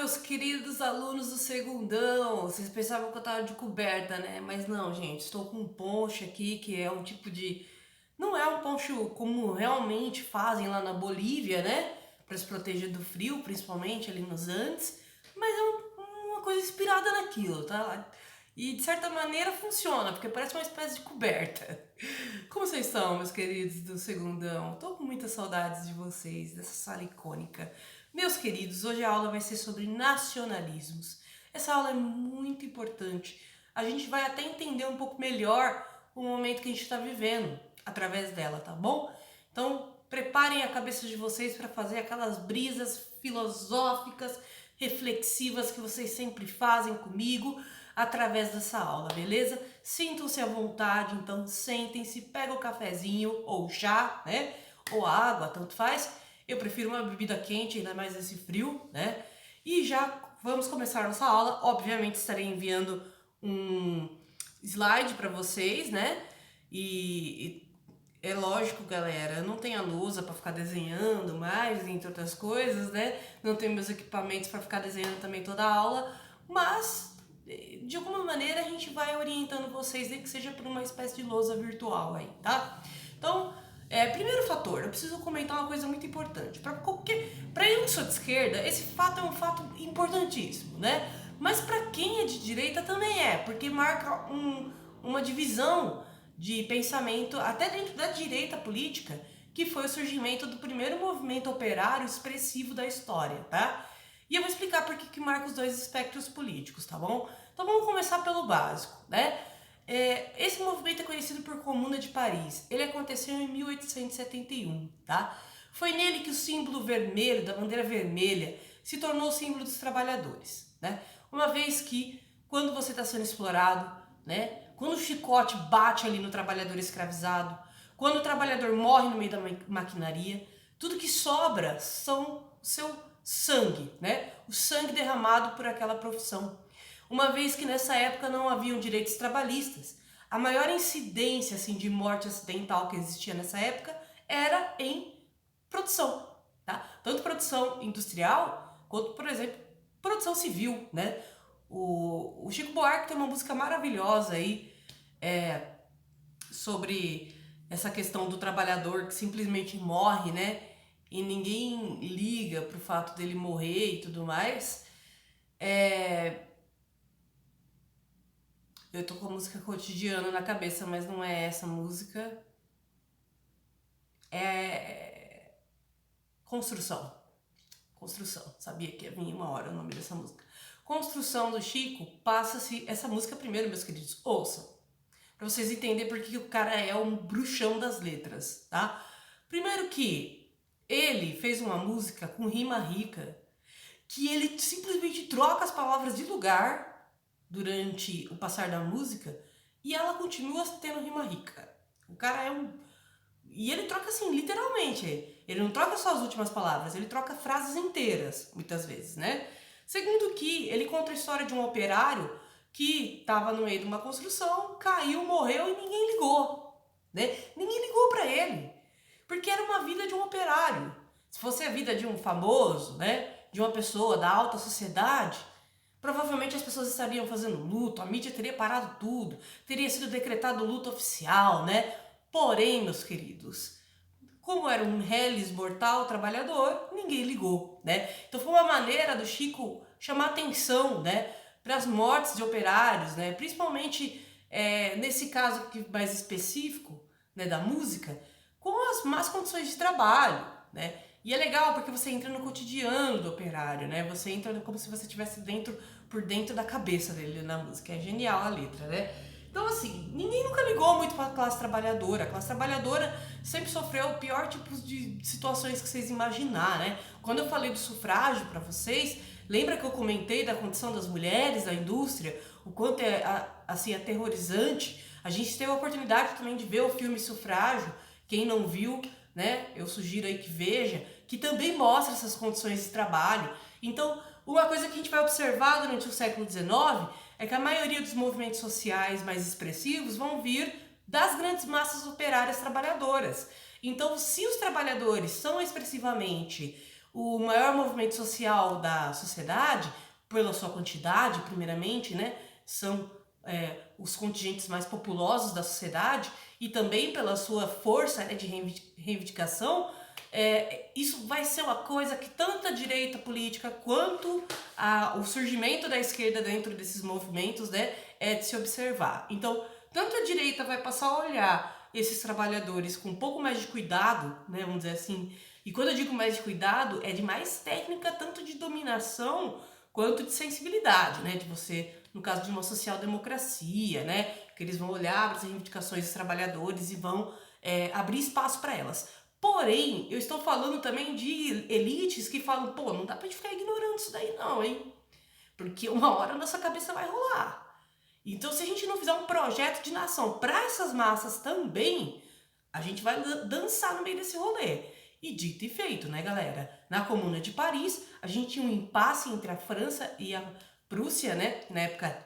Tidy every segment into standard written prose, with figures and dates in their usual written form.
meus queridos alunos do segundão. Vocês pensavam que eu tava de coberta, né? Mas não, gente, estou com um poncho aqui, que é um tipo de... Não é um poncho como realmente fazem lá na Bolívia, né? Para se proteger do frio, principalmente ali nos Andes. Mas é uma coisa inspirada naquilo, tá? E de certa maneira funciona, porque parece uma espécie de coberta. Como vocês estão, meus queridos do segundão? Tô com muitas saudades de vocês, dessa sala icônica. Meus queridos, hoje a aula vai ser sobre nacionalismos. Essa aula é muito importante. A gente vai até entender um pouco melhor o momento que a gente está vivendo através dela, tá bom? Então, preparem a cabeça de vocês para fazer aquelas brisas filosóficas, reflexivas que vocês sempre fazem comigo através dessa aula, beleza? Sintam-se à vontade, então sentem-se, pega o cafezinho ou chá, né? Ou água, tanto faz. Eu prefiro uma bebida quente, ainda mais nesse frio, né? E já vamos começar a nossa aula. Obviamente estarei enviando um slide para vocês, né? E é lógico, galera, eu não tenho a lousa para ficar desenhando mais, entre outras coisas, né? Não tenho meus equipamentos para ficar desenhando também toda a aula, mas de alguma maneira a gente vai orientando vocês, nem que seja por uma espécie de lousa virtual aí, tá? Então, primeiro fator, eu preciso comentar uma coisa muito importante. Para eu que sou de esquerda, esse fato é um fato importantíssimo, né? Mas para quem é de direita também é, porque marca uma divisão de pensamento até dentro da direita política, que foi o surgimento do primeiro movimento operário expressivo da história, tá? E eu vou explicar por que marca os dois espectros políticos, tá bom? Então vamos começar pelo básico, né? Esse movimento é conhecido por Comuna de Paris. Ele aconteceu em 1871, tá? Foi nele que o símbolo vermelho, da bandeira vermelha, se tornou o símbolo dos trabalhadores, né? Uma vez que, quando você está sendo explorado, né? Quando o chicote bate ali no trabalhador escravizado, quando o trabalhador morre no meio da maquinaria, tudo que sobra são o seu sangue, né? O sangue derramado por aquela profissão. Uma vez que nessa época não haviam direitos trabalhistas, a maior incidência assim, de morte acidental que existia nessa época era em produção, tá? Tanto produção industrial quanto, por exemplo, produção civil, né? O Chico Buarque tem uma música maravilhosa aí sobre essa questão do trabalhador que simplesmente morre, né? E ninguém liga pro fato dele morrer e tudo mais. Eu tô com a música Cotidiano na cabeça, mas não é essa música. É Construção. Construção. Sabia que ia vir uma hora o nome dessa música. Construção do Chico, passa-se... Essa música primeiro, meus queridos, ouçam. Pra vocês entenderem porque o cara é um bruxão das letras, tá? Primeiro que ele fez uma música com rima rica, que ele simplesmente troca as palavras de lugar durante o passar da música e ela continua tendo rima rica. O cara é um... E ele troca assim, literalmente. Ele não troca só as últimas palavras, ele troca frases inteiras, muitas vezes, né? Segundo que ele conta a história de um operário que estava no meio de uma construção, caiu, morreu e ninguém ligou, né? Ninguém ligou para ele, porque era uma vida de um operário. Se fosse a vida de um famoso, né? De uma pessoa da alta sociedade, provavelmente as pessoas estariam fazendo luto, a mídia teria parado tudo, teria sido decretado luto oficial, né? Porém, meus queridos, como era um reles mortal trabalhador, ninguém ligou, né? Então foi uma maneira do Chico chamar atenção, né, para as mortes de operários, né? Principalmente nesse caso aqui mais específico, né, da música, com as más condições de trabalho, né? E é legal porque você entra no cotidiano do operário, né? Você entra como se você estivesse por dentro da cabeça dele na música. É genial a letra, né? Então, assim, ninguém nunca ligou muito para a classe trabalhadora. A classe trabalhadora sempre sofreu o pior tipo de situações que vocês imaginar, né? Quando eu falei do sufrágio para vocês, lembra que eu comentei da condição das mulheres na indústria? O quanto é, assim, aterrorizante. A gente teve a oportunidade também de ver o filme Sufrágio. Quem não viu, né? Eu sugiro aí que veja, que também mostra essas condições de trabalho. Então, uma coisa que a gente vai observar durante o século XIX é que a maioria dos movimentos sociais mais expressivos vão vir das grandes massas operárias trabalhadoras. Então, se os trabalhadores são expressivamente o maior movimento social da sociedade, pela sua quantidade, primeiramente, né, são os contingentes mais populosos da sociedade, e também pela sua força, né, de reivindicação, isso vai ser uma coisa que tanto a direita política quanto o surgimento da esquerda dentro desses movimentos, né, é de se observar. Então, tanto a direita vai passar a olhar esses trabalhadores com um pouco mais de cuidado, né, vamos dizer assim, e quando eu digo mais de cuidado, é de mais técnica, tanto de dominação quanto de sensibilidade, né, de você, no caso de uma social-democracia, né, que eles vão olhar para as reivindicações dos trabalhadores e vão abrir espaço para elas. Porém, eu estou falando também de elites que falam, pô, não dá pra gente ficar ignorando isso daí não, hein? Porque uma hora a nossa cabeça vai rolar. Então, se a gente não fizer um projeto de nação para essas massas também, a gente vai dançar no meio desse rolê. E dito e feito, né, galera? Na Comuna de Paris, a gente tinha um impasse entre a França e a Prússia, né? Na época,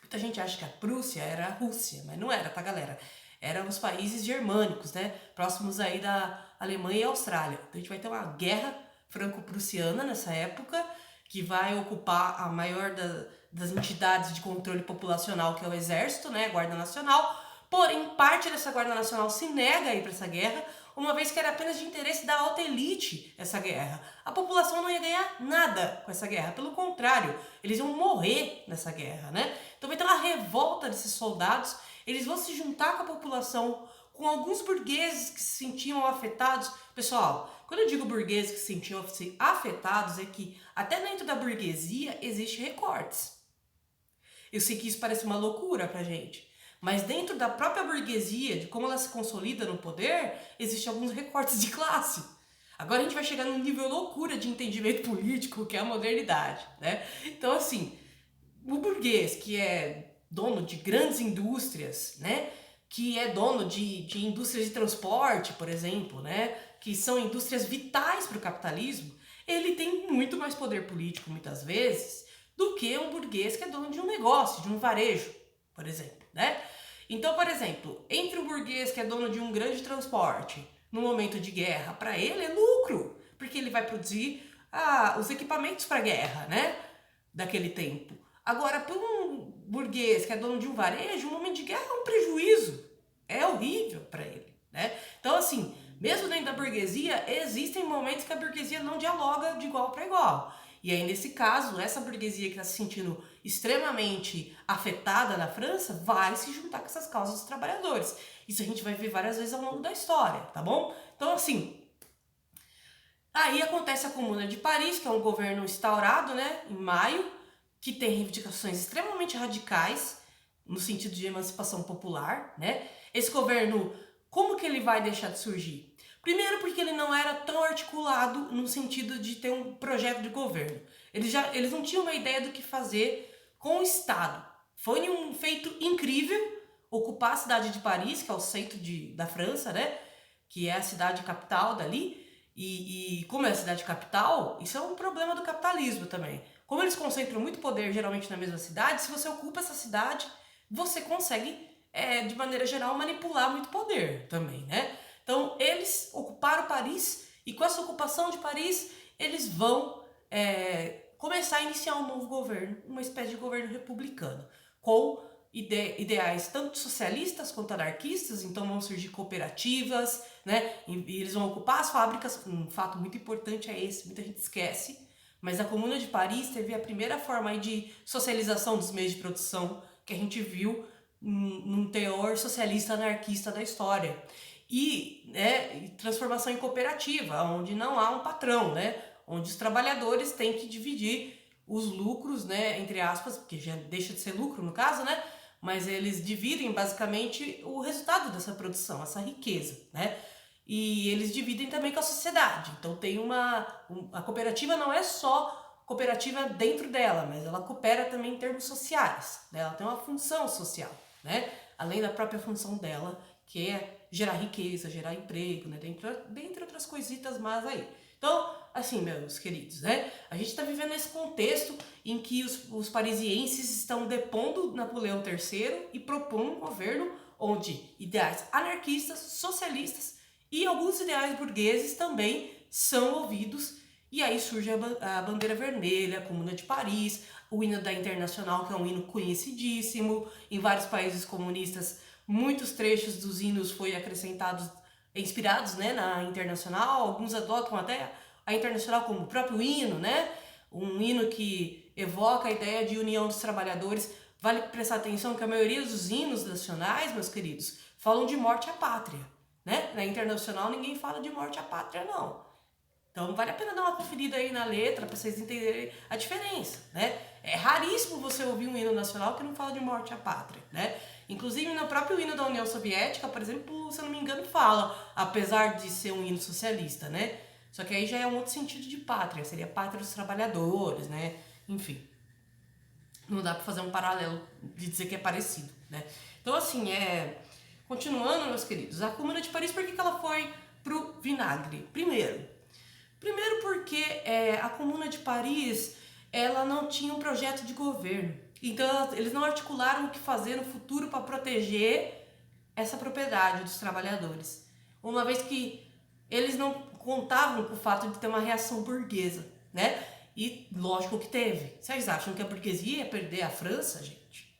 muita gente acha que a Prússia era a Rússia, mas não era, tá, galera? Eram os países germânicos, né? Próximos aí da Alemanha e Austrália. Então a gente vai ter uma guerra franco-prussiana nessa época, que vai ocupar a maior das entidades de controle populacional, que é o Exército, né? A Guarda Nacional. Porém, parte dessa Guarda Nacional se nega a ir para essa guerra, uma vez que era apenas de interesse da alta elite essa guerra. A população não ia ganhar nada com essa guerra, pelo contrário, eles iam morrer nessa guerra, né? Então vai ter uma revolta desses soldados, eles vão se juntar com a população, com alguns burgueses que se sentiam afetados. Pessoal, quando eu digo burgueses que se sentiam afetados, é que até dentro da burguesia existe recortes. Eu sei que isso parece uma loucura pra gente, mas dentro da própria burguesia, de como ela se consolida no poder, existem alguns recortes de classe. Agora a gente vai chegar num nível loucura de entendimento político, que é a modernidade, né? Então, assim, o burguês que é dono de grandes indústrias, né? Que é dono de indústrias de transporte, por exemplo, né? Que são indústrias vitais para o capitalismo, ele tem muito mais poder político, muitas vezes, do que um burguês que é dono de um negócio, de um varejo, por exemplo, né? Então, por exemplo, entre um burguês que é dono de um grande transporte, no momento de guerra, para ele é lucro, porque ele vai produzir os equipamentos para a guerra, né? Daquele tempo. Agora, para um burguês que é dono de um varejo, um momento de guerra é um prejuízo. É horrível para ele, né? Então, assim, mesmo dentro da burguesia, existem momentos que a burguesia não dialoga de igual para igual. E aí, nesse caso, essa burguesia que está se sentindo extremamente afetada na França vai se juntar com essas causas dos trabalhadores. Isso a gente vai ver várias vezes ao longo da história, tá bom? Então, assim, aí acontece a Comuna de Paris, que é um governo instaurado, né, em maio, que tem reivindicações extremamente radicais, no sentido de emancipação popular, né? Esse governo, como que ele vai deixar de surgir? Primeiro porque ele não era tão articulado no sentido de ter um projeto de governo. Eles não tinham uma ideia do que fazer com o Estado. Foi um feito incrível ocupar a cidade de Paris, que é o centro da França, né? Que é a cidade capital dali. E como é a cidade capital, isso é um problema do capitalismo também. Como eles concentram muito poder geralmente na mesma cidade, se você ocupa essa cidade, você consegue, de maneira geral, manipular muito poder também, né? Então, eles ocuparam Paris e com essa ocupação de Paris, eles vão começar a iniciar um novo governo, uma espécie de governo republicano, com ideais tanto socialistas quanto anarquistas. Então vão surgir cooperativas, né? E eles vão ocupar as fábricas. Um fato muito importante é esse, muita gente esquece, mas a Comuna de Paris teve a primeira forma aí de socialização dos meios de produção que a gente viu num teor socialista anarquista da história. E transformação em cooperativa, onde não há um patrão, né? Onde os trabalhadores têm que dividir os lucros, né, entre aspas, porque já deixa de ser lucro no caso, né? Mas eles dividem basicamente o resultado dessa produção, essa riqueza, né? E eles dividem também com a sociedade. Então tem a cooperativa não é só cooperativa dentro dela, mas ela coopera também em termos sociais, né? Ela tem uma função social, né? Além da própria função dela, que é gerar riqueza, gerar emprego, né? Dentre outras coisitas mais aí. Então, assim, meus queridos, né? A gente está vivendo esse contexto em que os parisienses estão depondo Napoleão III e propondo um governo onde ideais anarquistas, socialistas e alguns ideais burgueses também são ouvidos E aí surge a bandeira vermelha, a Comuna de Paris, o hino da Internacional, que é um hino conhecidíssimo. Em vários países comunistas, muitos trechos dos hinos foram acrescentados, inspirados, né, na Internacional. Alguns adotam até a Internacional como o próprio hino, né? Um hino que evoca a ideia de união dos trabalhadores. Vale prestar atenção que a maioria dos hinos nacionais, meus queridos, falam de morte à pátria, né? Na Internacional ninguém fala de morte à pátria, não. Então vale a pena dar uma conferida aí na letra para vocês entenderem a diferença, né? É raríssimo você ouvir um hino nacional que não fala de morte à pátria, né? Inclusive no próprio hino da União Soviética, por exemplo, se eu não me engano, fala, apesar de ser um hino socialista, né? Só que aí já é um outro sentido de pátria, seria pátria dos trabalhadores, né? Enfim, não dá para fazer um paralelo de dizer que é parecido, né? Então assim, continuando, meus queridos, a Comuna de Paris, por que ela foi pro vinagre? Primeiro porque a Comuna de Paris, ela não tinha um projeto de governo. Então eles não articularam o que fazer no futuro para proteger essa propriedade dos trabalhadores. Uma vez que eles não contavam com o fato de ter uma reação burguesa, né? E lógico que teve. Vocês acham que a burguesia ia perder a França, gente?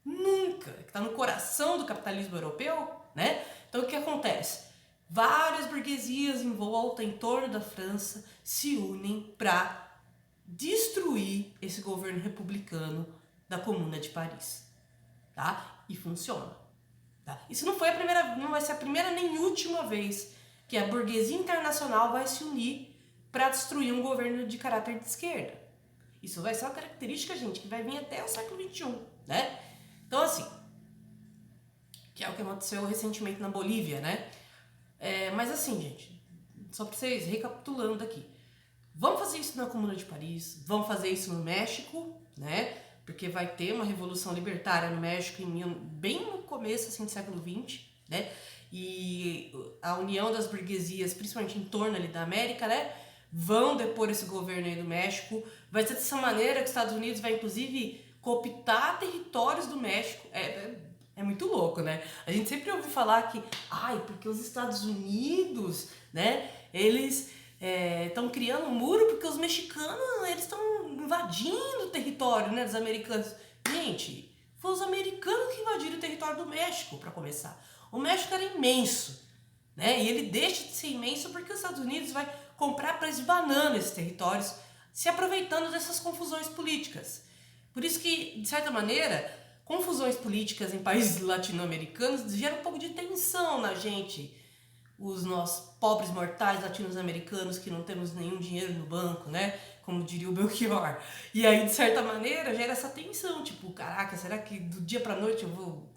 Nunca! Que está no coração do capitalismo europeu, né? Então o que acontece? Várias burguesias em volta, em torno da França, se unem para destruir esse governo republicano da Comuna de Paris, tá? E funciona, tá? Isso não vai ser a primeira nem última vez que a burguesia internacional vai se unir para destruir um governo de caráter de esquerda. Isso vai ser uma característica, gente, que vai vir até o século XXI, né? Então, assim, que é o que aconteceu recentemente na Bolívia, né? Mas assim, gente, só para vocês recapitulando aqui, vamos fazer isso na Comuna de Paris, vamos fazer isso no México, né? Porque vai ter uma revolução libertária no México bem no começo assim, do século XX, né? E a união das burguesias, principalmente em torno ali da América, né? Vão depor esse governo aí do México. Vai ser dessa maneira que os Estados Unidos vai, inclusive, cooptar territórios do México. É muito louco, né? A gente sempre ouve falar que, porque os Estados Unidos, né? Eles estão criando um muro porque os mexicanos, eles estão invadindo o território, né, dos americanos. Gente, foi os americanos que invadiram o território do México, para começar. O México era imenso, né? E ele deixa de ser imenso porque os Estados Unidos vai comprar preço de banana esses territórios, se aproveitando dessas confusões políticas. Por isso que, de certa maneira, confusões políticas em países latino-americanos geram um pouco de tensão na gente, os nós pobres mortais latino-americanos que não temos nenhum dinheiro no banco, né? Como diria o Belchior. E aí, de certa maneira, gera essa tensão, tipo, caraca, será que do dia pra noite eu vou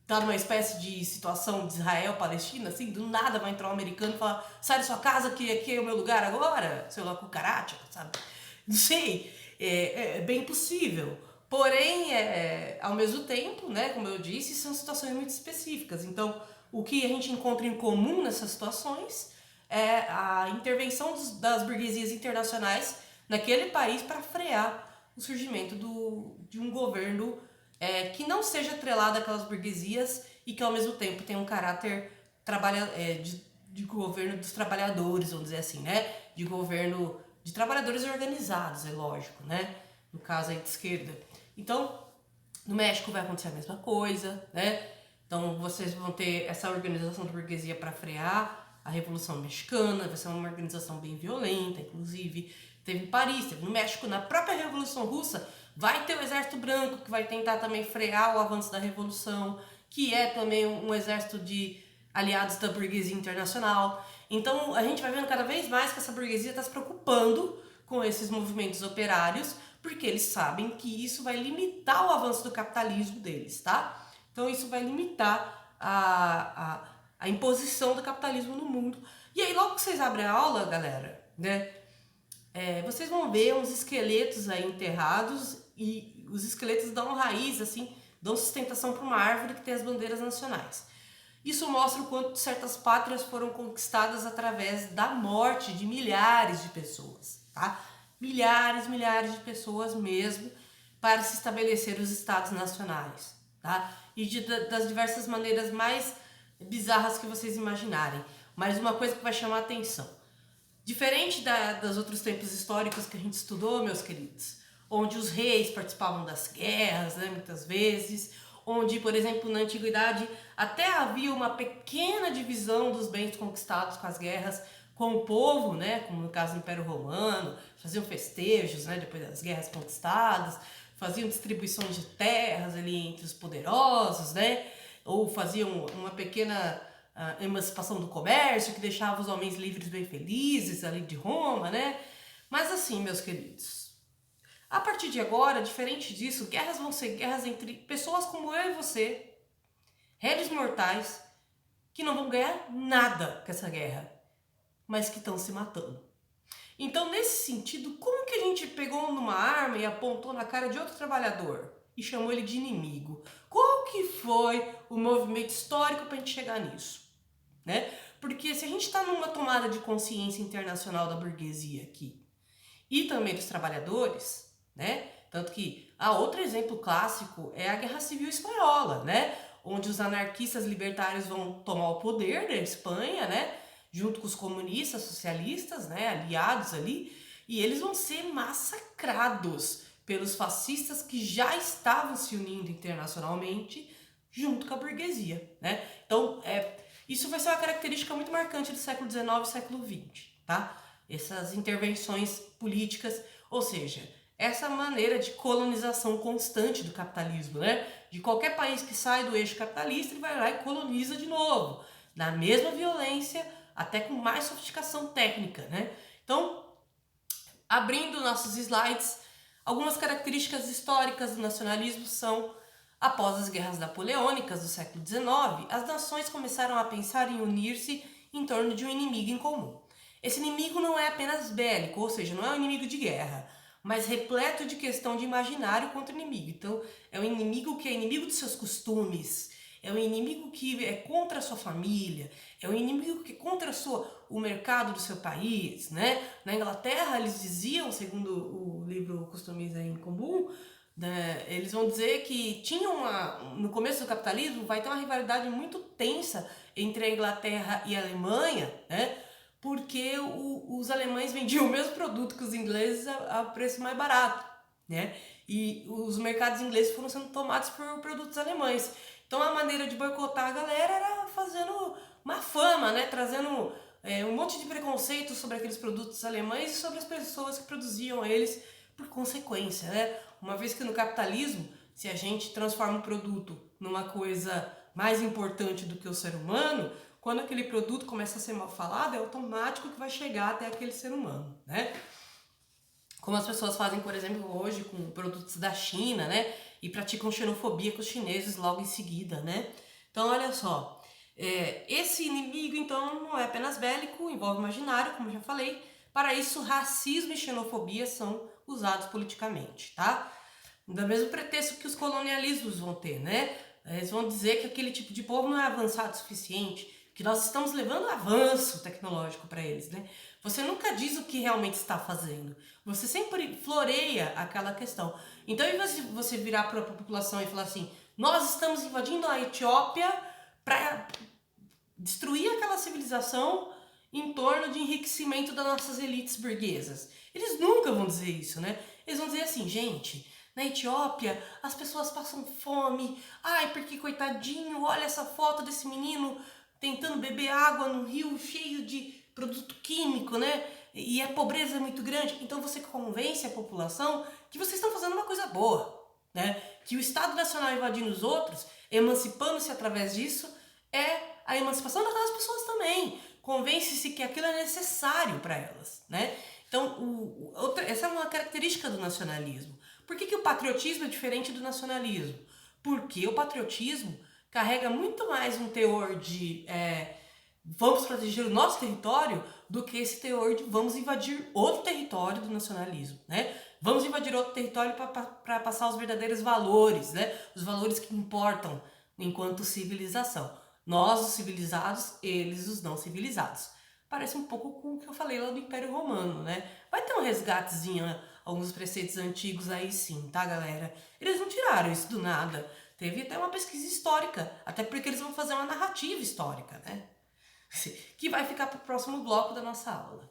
estar numa espécie de situação de Israel-Palestina, assim, do nada vai entrar um americano e falar, sai da sua casa que aqui é o meu lugar agora, sei lá, cucaracha, sabe? Não sei, é bem possível. Porém, ao mesmo tempo, né, como eu disse, são situações muito específicas. Então, o que a gente encontra em comum nessas situações é a intervenção das burguesias internacionais naquele país para frear o surgimento de um governo que não seja atrelado àquelas burguesias e que ao mesmo tempo tenha um caráter de governo dos trabalhadores, vamos dizer assim, né? De governo de trabalhadores organizados, é lógico, né? No caso aí de esquerda. Então, no México vai acontecer a mesma coisa, né? Então, vocês vão ter essa organização de burguesia para frear a Revolução Mexicana, vai ser uma organização bem violenta, inclusive. Teve em Paris, teve no México, na própria Revolução Russa, vai ter o Exército Branco, que vai tentar também frear o avanço da Revolução, que é também um exército de aliados da burguesia internacional. Então, a gente vai vendo cada vez mais que essa burguesia está se preocupando com esses movimentos operários, porque eles sabem que isso vai limitar o avanço do capitalismo deles, tá? Então isso vai limitar a imposição do capitalismo no mundo. E aí logo que vocês abrem a aula, galera, né? Vocês vão ver uns esqueletos aí enterrados e os esqueletos dão raiz, assim, dão sustentação para uma árvore que tem as bandeiras nacionais. Isso mostra o quanto certas pátrias foram conquistadas através da morte de milhares de pessoas, tá? Milhares de pessoas mesmo, para se estabelecer os estados nacionais, tá? E das diversas maneiras mais bizarras que vocês imaginarem. Mas uma coisa que vai chamar a atenção. Diferente dos outros tempos históricos que a gente estudou, meus queridos, onde os reis participavam das guerras, né, muitas vezes, onde, por exemplo, na antiguidade até havia uma pequena divisão dos bens conquistados com as guerras com o povo, né, como no caso do Império Romano, faziam festejos, né, depois das guerras conquistadas, faziam distribuições de terras ali entre os poderosos, né, ou faziam uma pequena emancipação do comércio, que deixava os homens livres bem felizes ali de Roma, né? Mas assim, meus queridos, a partir de agora, diferente disso, guerras vão ser guerras entre pessoas como eu e você, réis mortais, que não vão ganhar nada com essa guerra, mas que estão se matando. Então, nesse sentido, como que a gente pegou numa arma e apontou na cara de outro trabalhador e chamou ele de inimigo? Qual que foi o movimento histórico para a gente chegar nisso? Né? Porque se a gente está numa tomada de consciência internacional da burguesia aqui e também dos trabalhadores, né? Tanto que outro exemplo clássico é a Guerra Civil Espanhola, né? Onde os anarquistas libertários vão tomar o poder da Espanha, né? Junto com os comunistas, socialistas, né? Aliados ali, e eles vão ser massacrados pelos fascistas que já estavam se unindo internacionalmente junto com a burguesia, né? Então, isso vai ser uma característica muito marcante do século XIX e século XX, tá? Essas intervenções políticas, ou seja, essa maneira de colonização constante do capitalismo, né? De qualquer país que sai do eixo capitalista, ele vai lá e coloniza de novo, na mesma violência, até com mais sofisticação técnica, né? Então, abrindo nossos slides, algumas características históricas do nacionalismo são: após as guerras napoleônicas do século XIX, as nações começaram a pensar em unir-se em torno de um inimigo em comum. Esse inimigo não é apenas bélico, ou seja, não é um inimigo de guerra, mas repleto de questão de imaginário contra o inimigo. Então, é um inimigo que é inimigo de seus costumes, é um inimigo que é contra a sua família, é um inimigo que é contra o mercado do seu país, né? Na Inglaterra, eles diziam, segundo o livro Costumes em Comum, né, eles vão dizer que tinha no começo do capitalismo vai ter uma rivalidade muito tensa entre a Inglaterra e a Alemanha, né? Porque os alemães vendiam o mesmo produto que os ingleses a preço mais barato, né? E os mercados ingleses foram sendo tomados por produtos alemães. Então a maneira de boicotar a galera era fazendo uma fama, né? Trazendo um monte de preconceito sobre aqueles produtos alemães e sobre as pessoas que produziam eles por consequência, né? Uma vez que no capitalismo, se a gente transforma o produto numa coisa mais importante do que o ser humano, quando aquele produto começa a ser mal falado, é automático que vai chegar até aquele ser humano, né? Como as pessoas fazem, por exemplo, hoje com produtos da China, né? E praticam xenofobia com os chineses logo em seguida, né? Então, olha só, esse inimigo, então, não é apenas bélico, envolve imaginário, como eu já falei. Para isso, racismo e xenofobia são usados politicamente, tá? Do mesmo pretexto que os colonialismos vão ter, né? Eles vão dizer que aquele tipo de povo não é avançado o suficiente, que nós estamos levando avanço tecnológico para eles, né? Você nunca diz o que realmente está fazendo. Você sempre floreia aquela questão. Então, em vez de você virar para a população e falar assim: nós estamos invadindo a Etiópia para destruir aquela civilização em torno de enriquecimento das nossas elites burguesas. Eles nunca vão dizer isso, né? Eles vão dizer assim: gente, na Etiópia as pessoas passam fome. Ai, porque coitadinho, olha essa foto desse menino tentando beber água num rio cheio de produto químico, né? E a pobreza é muito grande. Então você convence a população que vocês estão fazendo uma coisa boa, né? Que o Estado Nacional invadindo os outros, emancipando-se através disso, é a emancipação daquelas pessoas também. Convence-se que aquilo é necessário para elas, né? Então, essa é uma característica do nacionalismo. Por que o patriotismo é diferente do nacionalismo? Porque o patriotismo carrega muito mais um teor de vamos proteger o nosso território do que esse teor de vamos invadir outro território do nacionalismo, né? Vamos invadir outro território para passar os verdadeiros valores, né? Os valores que importam enquanto civilização. Nós, os civilizados, eles, os não civilizados. Parece um pouco com o que eu falei lá do Império Romano, né? Vai ter um resgatezinho, alguns preceitos antigos aí sim, tá, galera? Eles não tiraram isso do nada. Teve até uma pesquisa histórica, até porque eles vão fazer uma narrativa histórica, né? Que vai ficar para o próximo bloco da nossa aula.